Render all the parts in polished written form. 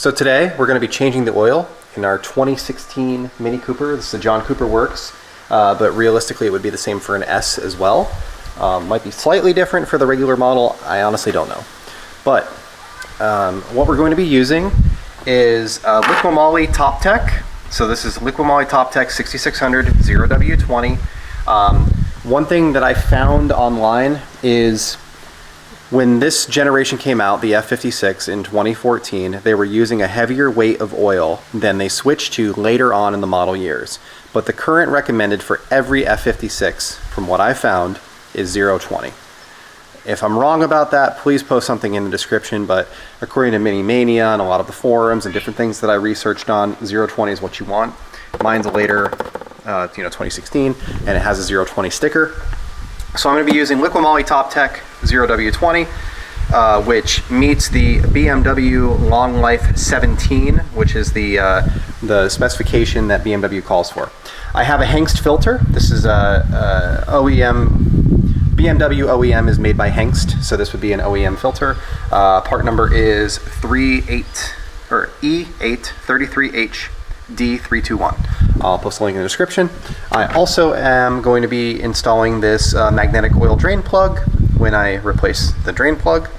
So today we're going to be changing the oil in our 2016 Mini Cooper. This is a John Cooper Works, but realistically it would be the same for an S as well. Might be slightly different for the regular model. I honestly don't know. But what we're going to be using is Liqui Moly Top Tech. So this is Liqui Moly Top Tech 6600 0W20. One thing that I found online is when this generation came out, the F56 in 2014, they were using a heavier weight of oil than they switched to later on in the model years. But the current recommended for every F56, from what I found, is 0.20. If I'm wrong about that, please post something in the description, but according to Mini Mania and a lot of the forums and different things that I researched on, 0.20 is what you want. Mine's a later, 2016, and it has a 0.20 sticker. So I'm going to be using Liqui Moly Top Tech 0W20, which meets the BMW LL-17, which is the specification that BMW calls for. I have a Hengst filter. This is a BMW OEM is made by Hengst, so this would be an OEM filter. Part number is E833HD321. I'll post a link in the description. I also am going to be installing this magnetic oil drain plug when I replace the drain plug.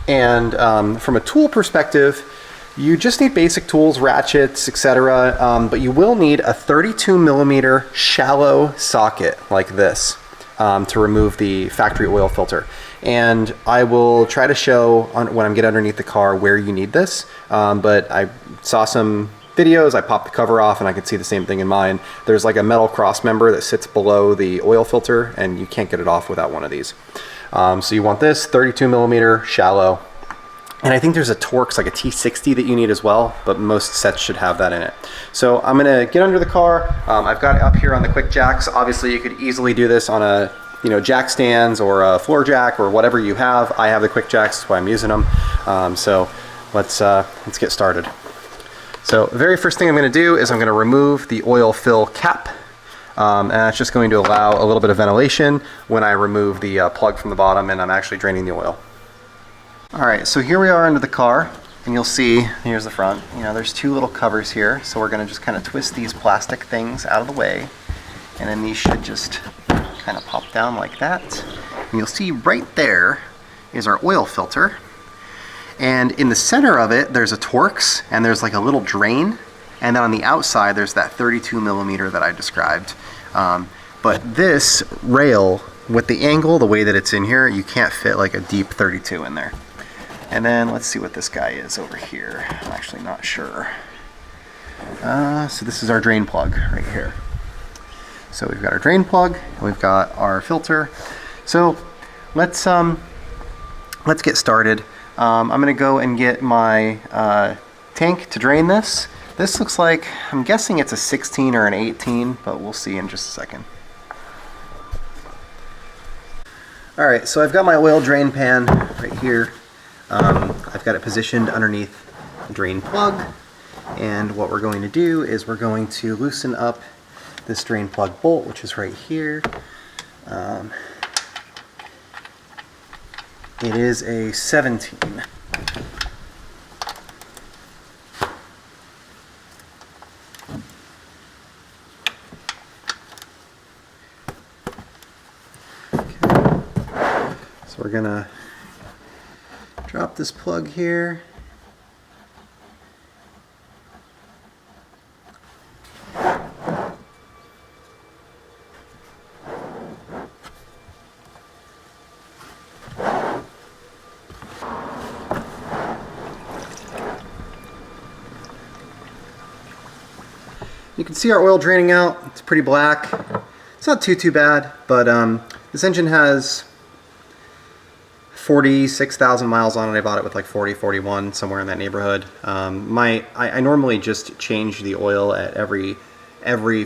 And from a tool perspective, you just need basic tools, ratchets, etc. But you will need a 32mm shallow socket like this to remove the factory oil filter. And I will try to show when I get underneath the car where you need this. But I saw some videos, I popped the cover off and I could see the same thing in mine. There's like a metal cross member that sits below the oil filter and you can't get it off without one of these. So you want this 32mm shallow. And I think there's a Torx, like a T60 that you need as well, but most sets should have that in it. So I'm gonna get under the car. I've got it up here on the quick jacks. Obviously you could easily do this on a jack stands or a floor jack or whatever you have. I have the quick jacks, that's why I'm using them. So let's get started. So the very first thing I'm going to do is I'm going to remove the oil fill cap, and that's just going to allow a little bit of ventilation when I remove the plug from the bottom and I'm actually draining the oil. Alright, so here we are under the car, and you'll see, here's the front, there's two little covers here, so we're going to just kind of twist these plastic things out of the way, and then these should just kind of pop down like that. And you'll see right there is our oil filter. And in the center of it, there's a Torx, and there's like a little drain. And then on the outside, there's that 32mm that I described. But this rail, with the angle, the way that it's in here, you can't fit like a deep 32 in there. And then let's see what this guy is over here. I'm actually not sure. So this is our drain plug right here. So we've got our drain plug, and we've got our filter. So let's get started. I'm gonna go and get my tank to drain this. This looks like, I'm guessing it's a 16 or an 18, but we'll see in just a second. Alright, so I've got my oil drain pan right here. I've got it positioned underneath the drain plug. And what we're going to do is we're going to loosen up this drain plug bolt, which is right here. It is a 17. Okay. So we're gonna drop this plug here. You can see our oil draining out. It's pretty black. It's not too bad, but this engine has 46,000 miles on it. I bought it with like 40, 41, somewhere in that neighborhood. I normally just change the oil at every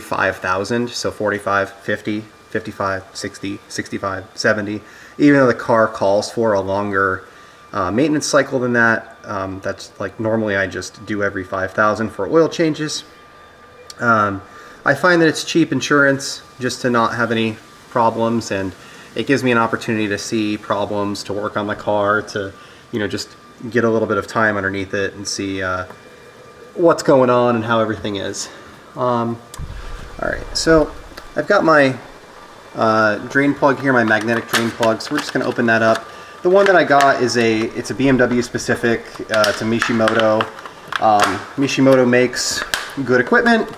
5,000, so 45, 50, 55, 60, 65, 70. Even though the car calls for a longer maintenance cycle than that, that's like normally I just do every 5,000 for oil changes. I find that it's cheap insurance just to not have any problems, and it gives me an opportunity to see problems, to work on my car, to just get a little bit of time underneath it and see what's going on and how everything is. Alright, so I've got my drain plug here, my magnetic drain plug, so we're just going to open that up. The one that I got is it's a BMW specific, it's a Mishimoto. Mishimoto makes good equipment.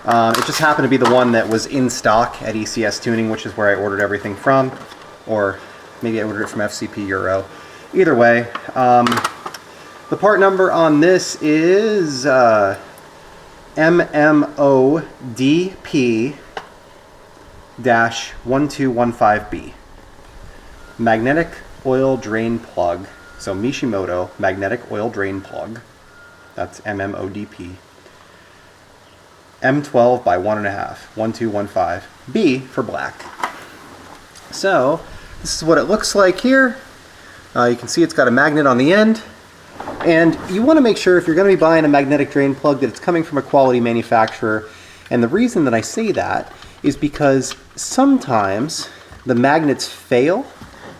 It just happened to be the one that was in stock at ECS Tuning, which is where I ordered everything from, or maybe I ordered it from FCP Euro. Either way, the part number on this is MMODP-1215B. Magnetic oil drain plug. So Mishimoto magnetic oil drain plug. That's MMODP. M12 by 1.5. 1215. B for black. So this is what it looks like here. You can see it's got a magnet on the end. And you want to make sure if you're going to be buying a magnetic drain plug that it's coming from a quality manufacturer. And the reason that I say that is because sometimes the magnets fail,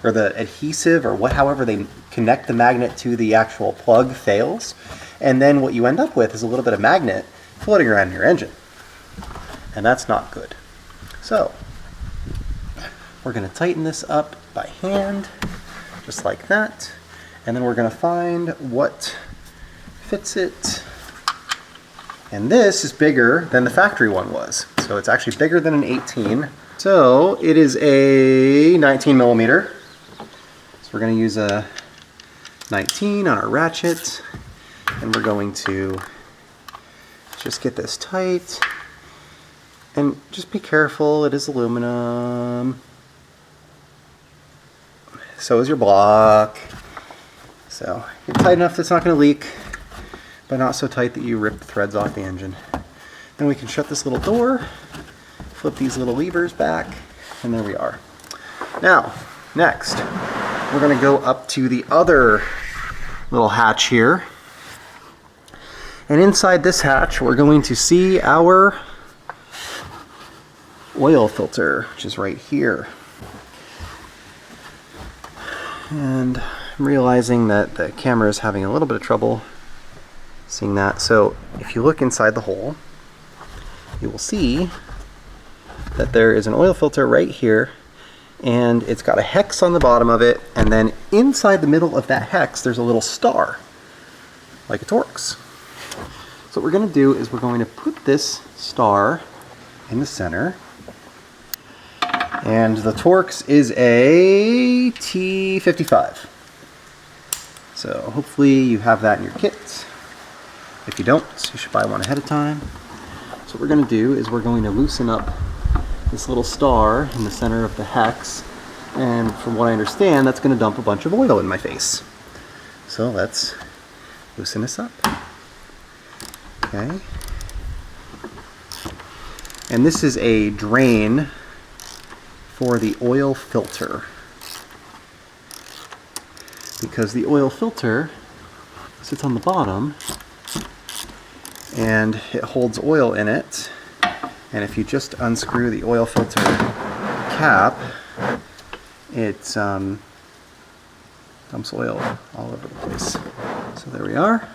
or the adhesive, or however they connect the magnet to the actual plug fails. And then what you end up with is a little bit of magnet floating around in your engine. And that's not good. So we're going to tighten this up by hand, just like that. And then we're going to find what fits it. And this is bigger than the factory one was. So it's actually bigger than an 18. So it is a 19 millimeter. So we're going to use a 19 on our ratchet. And we're going to just get this tight. And just be careful, it is aluminum. So is your block. So get tight enough that it's not going to leak, but not so tight that you rip the threads off the engine. Then we can shut this little door, flip these little levers back, and there we are. Now, next, we're going to go up to the other little hatch here. And inside this hatch, we're going to see our oil filter, which is right here. And I'm realizing that the camera is having a little bit of trouble seeing that. So if you look inside the hole, you will see that there is an oil filter right here, and it's got a hex on the bottom of it, and then inside the middle of that hex there's a little star, like a Torx. So what we're going to do is we're going to put this star in the center. And the Torx is a T55. So hopefully you have that in your kit. If you don't, you should buy one ahead of time. So what we're going to do is we're going to loosen up this little star in the center of the hex. And from what I understand, that's going to dump a bunch of oil in my face. So let's loosen this up. Okay. And this is a drain for the oil filter, because the oil filter sits on the bottom and it holds oil in it, and if you just unscrew the oil filter cap, it dumps oil all over the place. So there we are.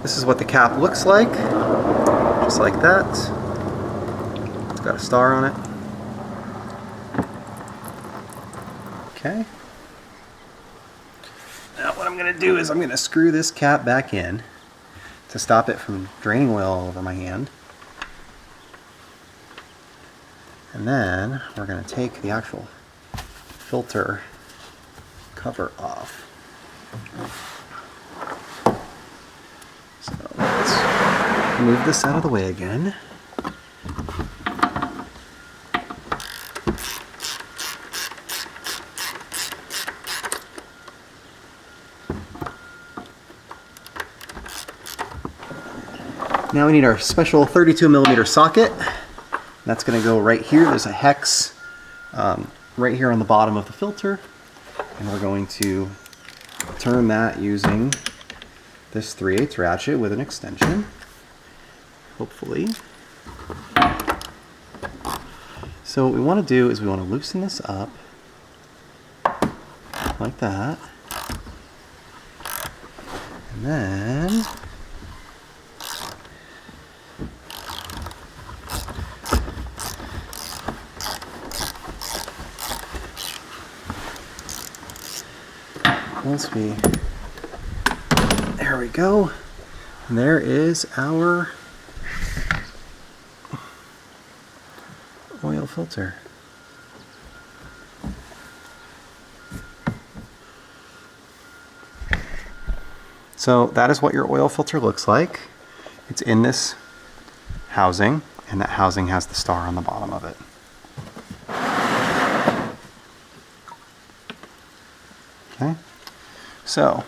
This is what the cap looks like, just like that. It's got a star on it. Okay. Now what I'm going to do is I'm going to screw this cap back in to stop it from draining oil all over my hand. And then we're going to take the actual filter cover off. So let's move this out of the way again. Now we need our special 32 millimeter socket. That's going to go right here. There's a hex right here on the bottom of the filter, and we're going to turn that using this 3/8 ratchet with an extension, hopefully. So what we want to do is we want to loosen this up like that. And then there we go. And there is our oil filter. So that is what your oil filter looks like. It's in this housing, and that housing has the star on the bottom of it. Okay, so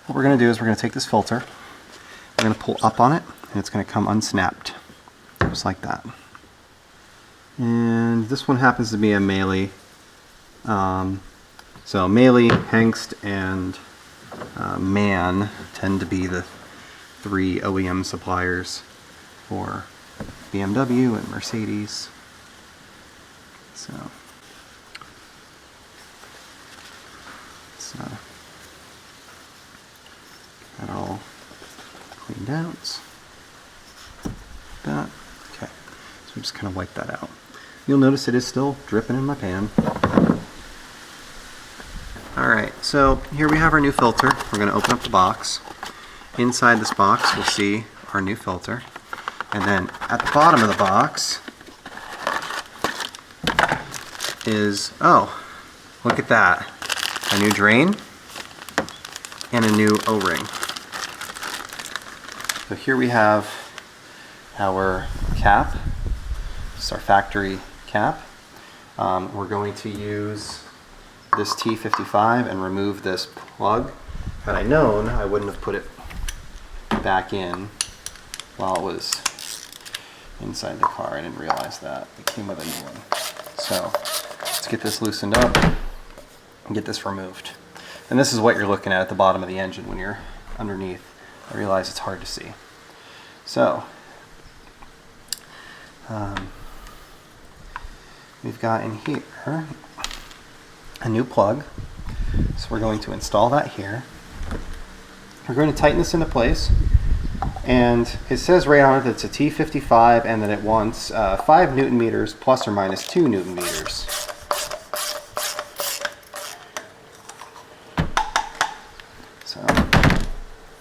what we're going to do is we're going to take this filter, we're going to pull up on it, and it's going to come unsnapped, just like that. And this one happens to be a Mahle. So Mahle-Hengst and MAN tend to be the 3 OEM suppliers for BMW and Mercedes. So that all cleaned out. That okay. So we just kind of wipe that out. You'll notice it is still dripping in my pan. Alright, so here we have our new filter. We're going to open up the box. Inside this box we'll see our new filter. And then at the bottom of the box is, oh, look at that. A new drain and a new O-ring. So here we have our cap. This is our factory cap. We're going to use this T55 and remove this plug. Had I known, I wouldn't have put it back in while it was inside the car. I didn't realize that. It came with a new one. So let's get this loosened up and get this removed. And this is what you're looking at the bottom of the engine when you're underneath. I realize it's hard to see. So we've got in here a new plug. So we're going to install that here. We're going to tighten this into place. And it says right on it that it's a T55 and that it wants 5 Newton meters plus or minus 2 Newton meters. So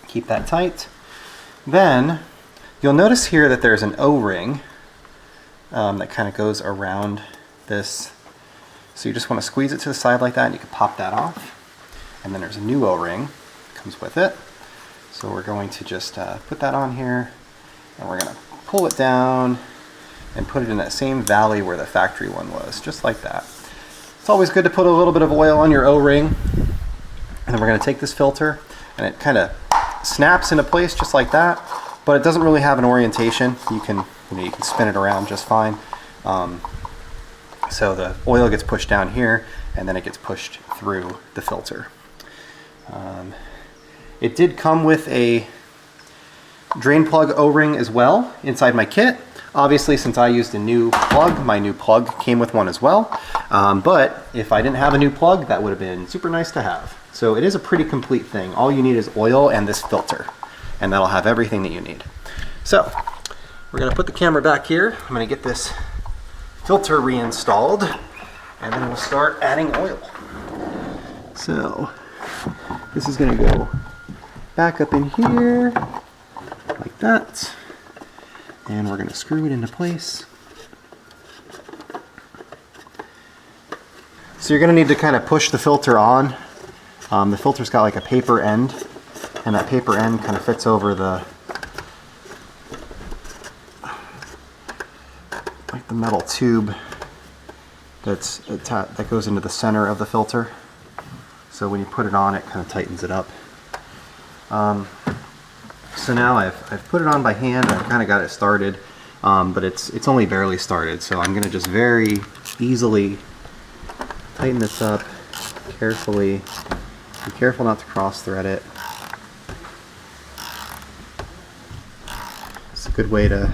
keep that tight. Then you'll notice here that there's an O-ring that kind of goes around this. So you just want to squeeze it to the side like that and you can pop that off. And then there's a new O-ring that comes with it. So we're going to just put that on here and we're going to pull it down and put it in that same valley where the factory one was, just like that. It's always good to put a little bit of oil on your O-ring. And then we're going to take this filter and it kind of snaps into place just like that, but it doesn't really have an orientation. You can spin it around just fine. So the oil gets pushed down here and then it gets pushed through the filter. It did come with a drain plug O-ring as well inside my kit. Obviously, since I used a new plug, my new plug came with one as well. But if I didn't have a new plug, that would have been super nice to have. So it is a pretty complete thing. All you need is oil and this filter, and that'll have everything that you need. So we're gonna put the camera back here. I'm gonna get this filter reinstalled, and then we'll start adding oil. So this is gonna go back up in here like that, and we're going to screw it into place. So you're going to need to kind of push the filter on. The filter's got like a paper end, and that paper end kind of fits over the metal tube that goes into the center of the filter. So when you put it on, it kind of tightens it up. So now I've put it on by hand. I've kind of got it started, but it's only barely started. So I'm going to just very easily tighten this up carefully. Be careful not to cross thread it. It's a good way to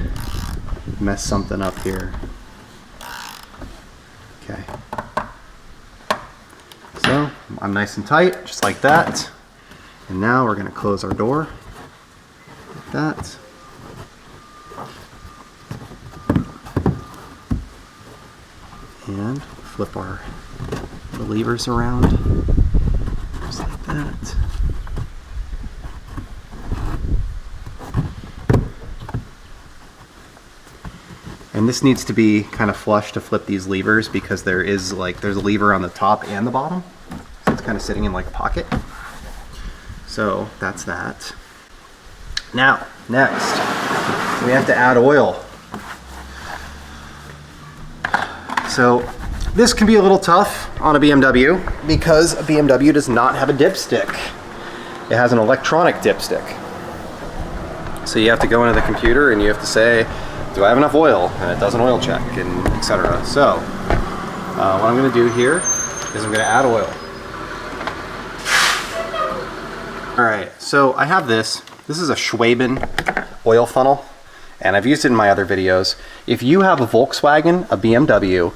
mess something up here. Okay. So I'm I'm nice and tight, just like that. And now we're going to close our door like that. And flip the levers around just like that. And this needs to be kind of flush to flip these levers because there's a lever on the top and the bottom. So it's kind of sitting in like a pocket. So that's that. Now, next, we have to add oil. So this can be a little tough on a BMW because a BMW does not have a dipstick. It has an electronic dipstick. So you have to go into the computer and you have to say, do I have enough oil? And it does an oil check, and etc. So what I'm going to do here is I'm going to add oil. All right, so I have this. This is a Schwaben oil funnel, and I've used it in my other videos. If you have a Volkswagen, a BMW,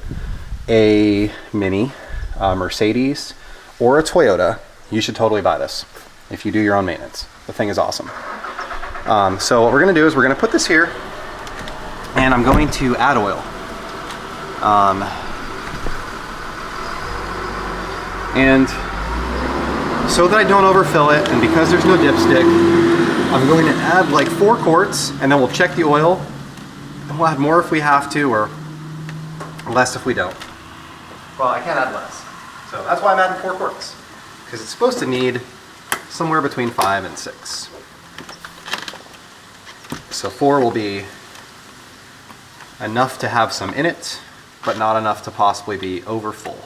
a Mini, a Mercedes, or a Toyota, you should totally buy this if you do your own maintenance. The thing is awesome. So what we're going to do is we're going to put this here, and I'm going to add oil. And so that I don't overfill it, and because there's no dipstick, I'm going to add like 4 quarts, and then we'll check the oil. And we'll add more if we have to, or less if we don't. Well, I can't add less. So that's why I'm adding 4 quarts, because it's supposed to need somewhere between 5 and 6. So 4 will be enough to have some in it, but not enough to possibly be over full.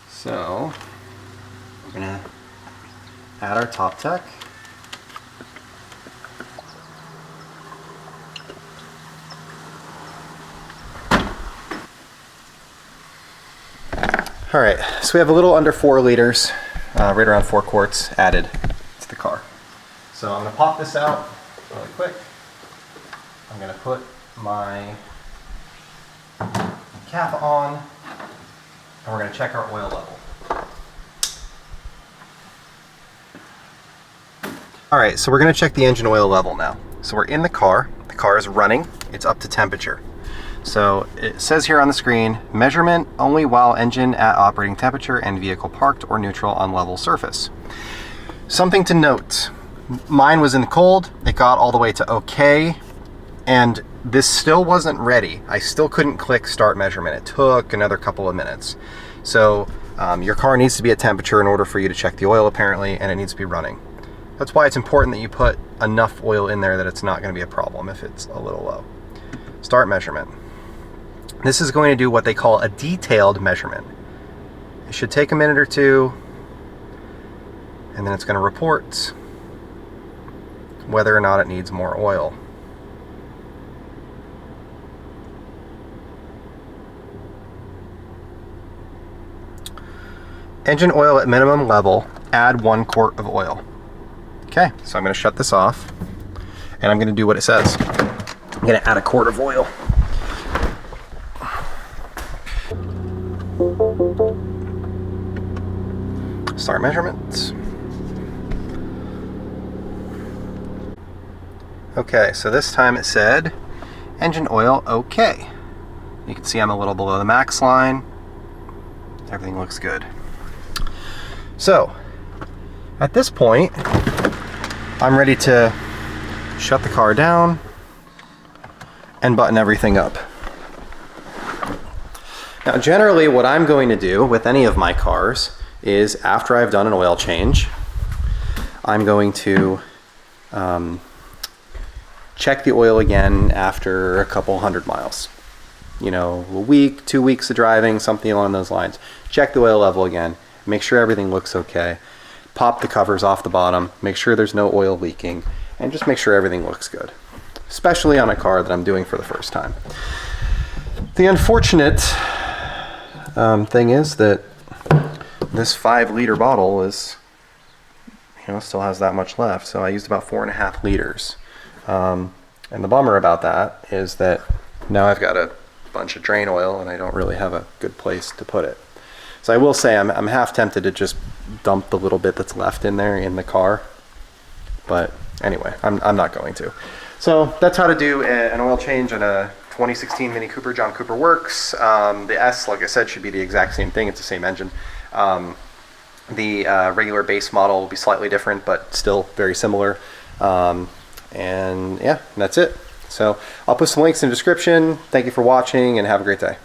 So we're gonna add our Top Tech. All right, so we have a little under 4 liters, right around 4 quarts added to the car. So I'm gonna pop this out really quick. I'm going to put my cap on, and we're going to check our oil level. Alright, so we're going to check the engine oil level now. So we're in the car is running, it's up to temperature. So it says here on the screen, measurement only while engine at operating temperature and vehicle parked or neutral on level surface. Something to note. Mine was in the cold, it got all the way to okay, and this still wasn't ready. I still couldn't click start measurement. It took another couple of minutes. So your car needs to be at temperature in order for you to check the oil apparently, and it needs to be running. That's why it's important that you put enough oil in there that it's not going to be a problem if it's a little low. Start measurement. This is going to do what they call a detailed measurement. It should take a minute or two, and then it's going to report whether or not it needs more oil. Engine oil at minimum level, add 1 quart of oil. Okay, so I'm going to shut this off, and I'm going to do what it says. I'm going to add 1 quart of oil. Start measurements. Okay, so this time it said engine oil okay. You can see I'm a little below the max line. Everything looks good. So at this point, I'm ready to shut the car down and button everything up. Now generally what I'm going to do with any of my cars is after I've done an oil change, I'm going to check the oil again after a couple 100 miles. You know, a week, 2 weeks of driving, something along those lines. Check the oil level again, make sure everything looks okay. Pop the covers off the bottom, make sure there's no oil leaking, and just make sure everything looks good. Especially on a car that I'm doing for the first time. The unfortunate thing is that this 5-liter bottle is, you know, still has that much left. So I used about 4.5 liters. And the bummer about that is that now I've got to bunch of drain oil, and I don't really have a good place to put it. So I will say I'm half tempted to just dump the little bit that's left in there in the car, but anyway, I'm not going to. So that's how to do an oil change on a 2016 Mini Cooper, John Cooper Works. The S, like I said, should be the exact same thing. It's the same engine. The regular base model will be slightly different, but still very similar. And yeah, that's it. So I'll put some links in the description. Thank you for watching, and have a great day.